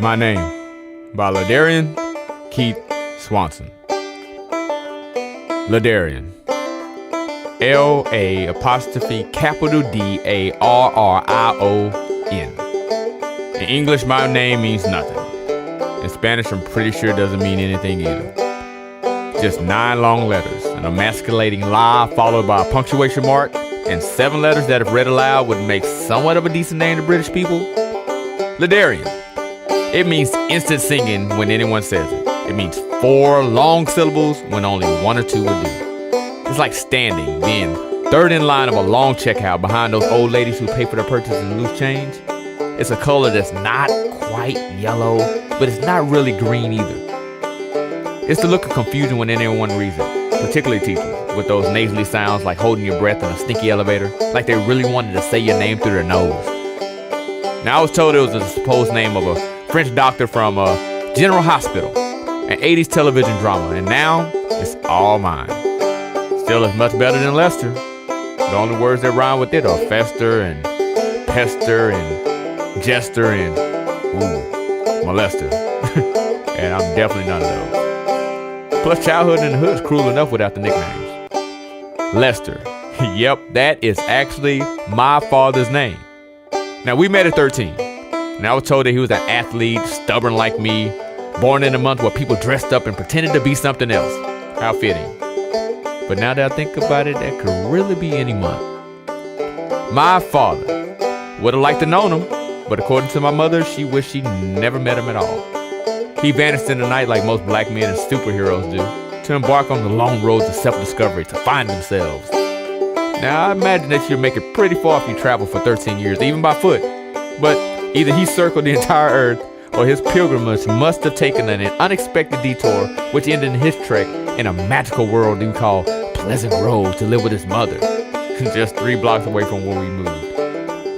My Name by Ladarian Keith Swanson. Ladarian. Ladarion. In English, my name means nothing. In Spanish, I'm pretty sure it doesn't mean anything either. Just 9 long letters, an emasculating lie followed by a punctuation mark, and 7 letters that if read aloud would make somewhat of a decent name to British people. Ladarian. It means instant singing when anyone says it. It means 4 long syllables when only 1 or 2 would do. It's like standing, being third in line of a long checkout behind those old ladies who pay for their purchases in loose change. It's a color that's not quite yellow, but it's not really green either. It's the look of confusion when anyone reads it, particularly teachers, with those nasally sounds like holding your breath in a stinky elevator, like they really wanted to say your name through their nose. Now, I was told it was the supposed name of a French doctor from General Hospital, an 80s television drama, and now it's all mine. Still, it's much better than Lester. The only words that rhyme with it are fester and pester and jester and, molester. And I'm definitely none of those. Plus, childhood in the hood is cruel enough without the nicknames. Lester. Yep, that is actually my father's name. Now, we met at 13. And I was told that he was an athlete, stubborn like me, born in a month where people dressed up and pretended to be something else. How fitting. But now that I think about it, that could really be any month. My father would have liked to know him, but according to my mother, she wished she never met him at all. He vanished in the night like most black men and superheroes do, to embark on the long road to self-discovery, to find themselves. Now, I imagine that you'll make it pretty far if you travel for 13 years, even by foot. But either he circled the entire earth, or his pilgrimage must have taken an unexpected detour, which ended in his trek in a magical world we call Pleasant Grove to live with his mother, just 3 blocks away from where we moved.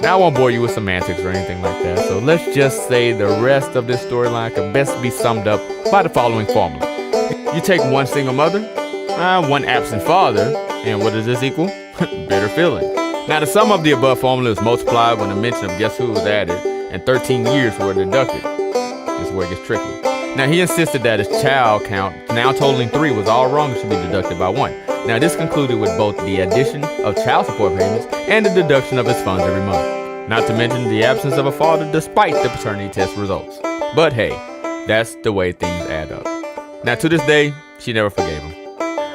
Now, I won't bore you with semantics or anything like that, so let's just say the rest of this storyline can best be summed up by the following formula. You take 1 single mother, 1 absent father, and what does this equal? Bitter feeling. Now, the sum of the above formula is multiplied when the mention of guess who was added, and 13 years were deducted. This is where it gets tricky. Now, he insisted that his child count, now totaling 3, was all wrong and should be deducted by 1. Now, this concluded with both the addition of child support payments and the deduction of his funds every month. Not to mention the absence of a father despite the paternity test results. But hey, that's the way things add up. Now, to this day, she never forgave him.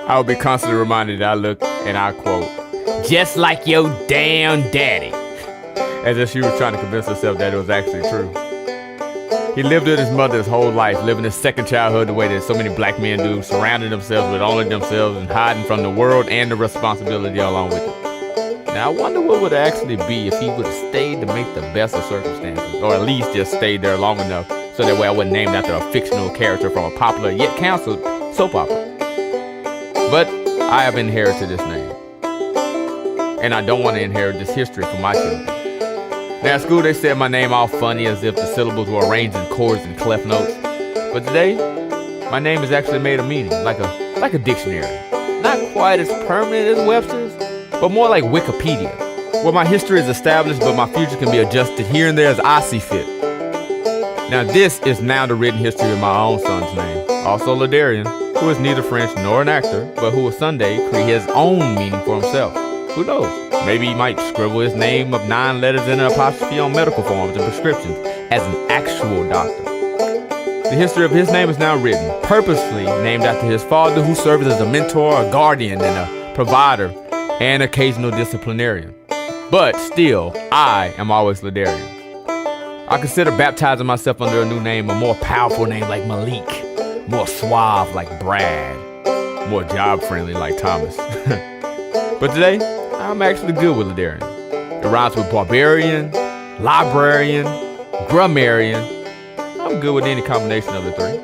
I will be constantly reminded that I look, and I quote, just like your damn daddy. As if she was trying to convince herself that it was actually true. He lived with his mother his whole life, living his second childhood the way that so many black men do, surrounding themselves with only themselves and hiding from the world and the responsibility along with it. Now, I wonder what would actually be if he would have stayed to make the best of circumstances, or at least just stayed there long enough so that way I wasn't named after a fictional character from a popular yet canceled soap opera. But I have inherited this name, and I don't want to inherit this history for my children. Now, at school, they said my name all funny as if the syllables were arranged in chords and clef notes. But today, my name is actually made of meaning, like a dictionary. Not quite as permanent as Webster's, but more like Wikipedia, where my history is established, but my future can be adjusted here and there as I see fit. Now, this is now the written history of my own son's name, also Ladarian, who is neither French nor an actor, but who will someday create his own meaning for himself. Who knows? Maybe he might scribble his name of 9 letters and an apostrophe on medical forms and prescriptions as an actual doctor. The history of his name is now written, purposely named after his father, who served as a mentor, a guardian, and a provider, and occasional disciplinarian. But still, I am always Ladarian. I consider baptizing myself under a new name, a more powerful name like Malik, more suave like Brad, more job-friendly like Thomas. But today, I'm actually good with Ladarian. It rhymes with barbarian, librarian, grammarian. I'm good with any combination of the 3.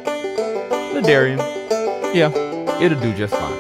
Ladarian. Yeah, it'll do just fine.